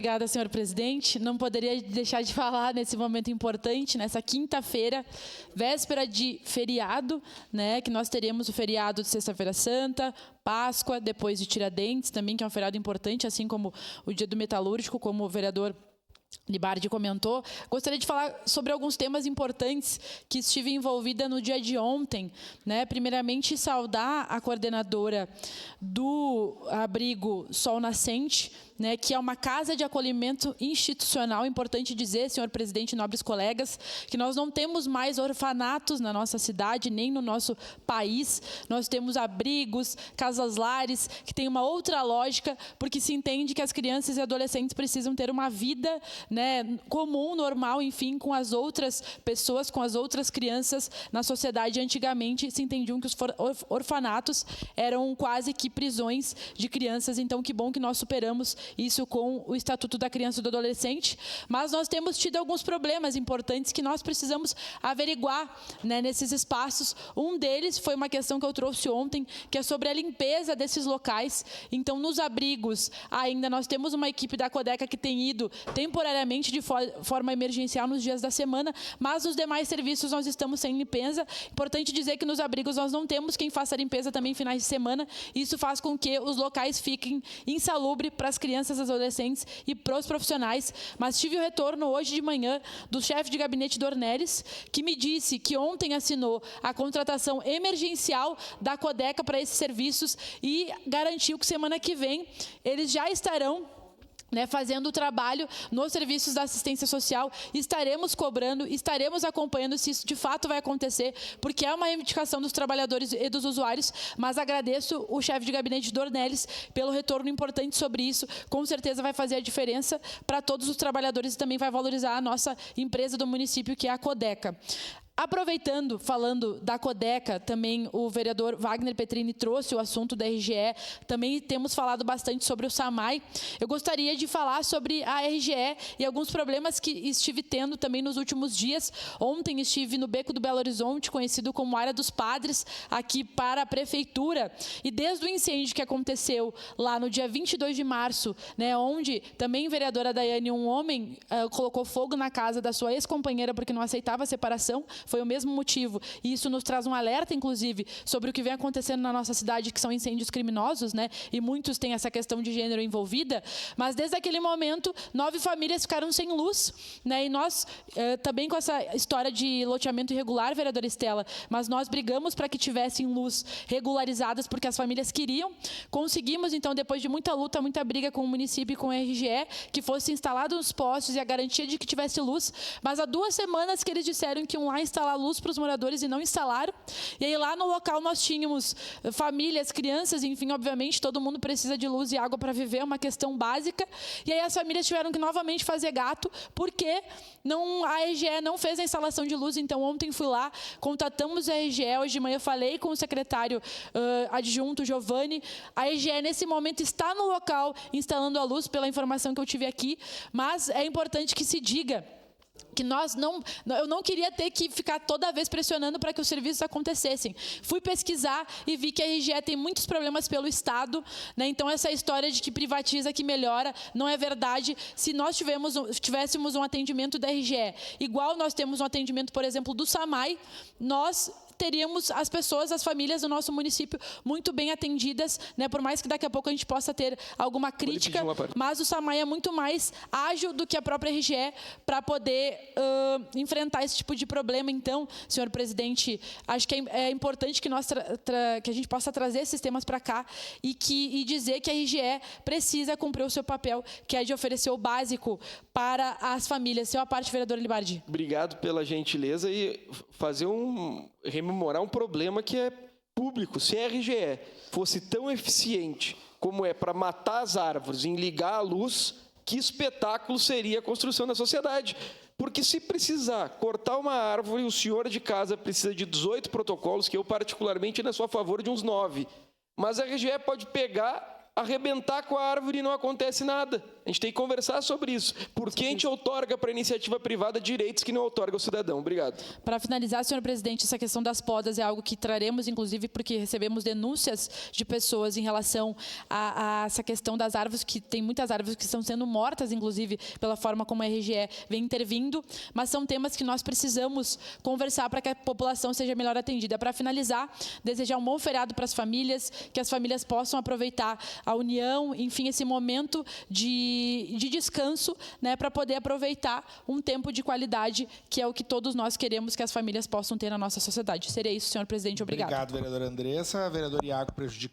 Obrigada, senhor presidente. Não poderia deixar de falar nesse momento importante, nessa quinta-feira, véspera de feriado, né, que nós teremos o feriado de Sexta-feira Santa, Páscoa, depois de Tiradentes, também, que é um feriado importante, assim como o Dia do Metalúrgico, como o vereador Libardi comentou. Gostaria de falar sobre alguns temas importantes que estive envolvida no dia de ontem, né? Primeiramente, saudar a coordenadora do abrigo Sol Nascente, né, que é uma casa de acolhimento institucional. Importante dizer, senhor presidente, nobres colegas, que nós não temos mais orfanatos na nossa cidade, nem no nosso país. Nós temos abrigos, casas-lares, que tem uma outra lógica, porque se entende que as crianças e adolescentes precisam ter uma vida, né, comum, normal, enfim, com as outras pessoas, com as outras crianças na sociedade. Antigamente se entendiam que os orfanatos eram quase que prisões de crianças. Então, que bom que nós superamos isso com o Estatuto da Criança e do Adolescente, mas nós temos tido alguns problemas importantes que nós precisamos averiguar, né, nesses espaços. Um deles foi uma questão que eu trouxe ontem, que é sobre a limpeza desses locais. Então, nos abrigos, ainda nós temos uma equipe da Codeca que tem ido temporariamente de forma emergencial nos dias da semana, mas nos demais serviços nós estamos sem limpeza. Importante dizer que nos abrigos nós não temos quem faça limpeza também em finais de semana. Isso faz com que os locais fiquem insalubres para as crianças, adolescentes e para os profissionais. Mas tive o retorno hoje de manhã do chefe de gabinete do Ornelis, que me disse que ontem assinou a contratação emergencial da Codeca para esses serviços e garantiu que semana que vem eles já estarão, né, fazendo o trabalho nos serviços da assistência social. Estaremos cobrando, estaremos acompanhando se isso de fato vai acontecer, porque é uma reivindicação dos trabalhadores e dos usuários, mas agradeço o chefe de gabinete do Ornelis pelo retorno importante sobre isso. Com certeza vai fazer a diferença para todos os trabalhadores e também vai valorizar a nossa empresa do município, que é a Codeca. Aproveitando, falando da Codeca, também o vereador Wagner Petrini trouxe o assunto da RGE, também temos falado bastante sobre o SAMAI. Eu gostaria de falar sobre a RGE e alguns problemas que estive tendo também nos últimos dias. Ontem estive no Beco do Belo Horizonte, conhecido como Área dos Padres, aqui para a Prefeitura, e desde o incêndio que aconteceu lá no dia 22 de março, né, onde também a vereadora Daiane, um homem, colocou fogo na casa da sua ex-companheira porque não aceitava a separação. Foi o mesmo motivo, e isso nos traz um alerta, inclusive, sobre o que vem acontecendo na nossa cidade, que são incêndios criminosos, né? E muitos têm essa questão de gênero envolvida. Mas desde aquele momento, 9 famílias ficaram sem luz, né? E nós, também com essa história de loteamento irregular, vereadora Estela, mas nós brigamos para que tivessem luz regularizadas, porque as famílias queriam. Conseguimos, então, depois de muita luta, muita briga com o município e com a RGE, que fosse instalado os postes e a garantia de que tivesse luz. Mas há 2 semanas que eles disseram que iam lá instalar luz para os moradores e não instalaram. E aí lá no local nós tínhamos famílias, crianças, enfim, obviamente todo mundo precisa de luz e água para viver, é uma questão básica. E aí as famílias tiveram que novamente fazer gato, porque a RGE não fez a instalação de luz. Então ontem fui lá, contatamos a RGE, hoje de manhã falei com o secretário adjunto Giovanni. A RGE nesse momento está no local instalando a luz, pela informação que eu tive aqui, mas é importante que se diga que eu não queria ter que ficar toda vez pressionando para que os serviços acontecessem. Fui pesquisar e vi que a RGE tem muitos problemas pelo Estado, né? Então essa história de que privatiza, que melhora, não é verdade. Se nós tivéssemos um atendimento da RGE igual nós temos um atendimento, por exemplo, do SAMAI, nós teríamos as pessoas, as famílias do nosso município muito bem atendidas, né? Por mais que daqui a pouco a gente possa ter alguma crítica, mas o SAMAI é muito mais ágil do que a própria RGE para poder enfrentar esse tipo de problema. Então, senhor presidente, acho que é importante que que a gente possa trazer esses temas para cá e dizer que a RGE precisa cumprir o seu papel, que é de oferecer o básico para as famílias. Seu a parte, vereador Libardi. Obrigado pela gentileza e rememorar um problema que é público. Se a RGE fosse tão eficiente como é para matar as árvores e ligar a luz, que espetáculo seria a construção da sociedade. Porque se precisar cortar uma árvore, o senhor de casa precisa de 18 protocolos, que eu particularmente ainda sou a favor de uns 9. Mas a RGE pode pegar arrebentar com a árvore e não acontece nada. A gente tem que conversar sobre isso. Por que a gente outorga para a iniciativa privada direitos que não outorga ao cidadão? Obrigado. Para finalizar, senhor presidente, essa questão das podas é algo que traremos, inclusive, porque recebemos denúncias de pessoas em relação a essa questão das árvores, que tem muitas árvores que estão sendo mortas, inclusive, pela forma como a RGE vem intervindo, mas são temas que nós precisamos conversar para que a população seja melhor atendida. Para finalizar, desejar um bom feriado para as famílias, que as famílias possam aproveitar a união, enfim, esse momento de descanso, né, para poder aproveitar um tempo de qualidade, que é o que todos nós queremos que as famílias possam ter na nossa sociedade. Seria isso, senhor presidente. Obrigado. Obrigado, vereadora Andressa. Vereador Iago, prejudicado.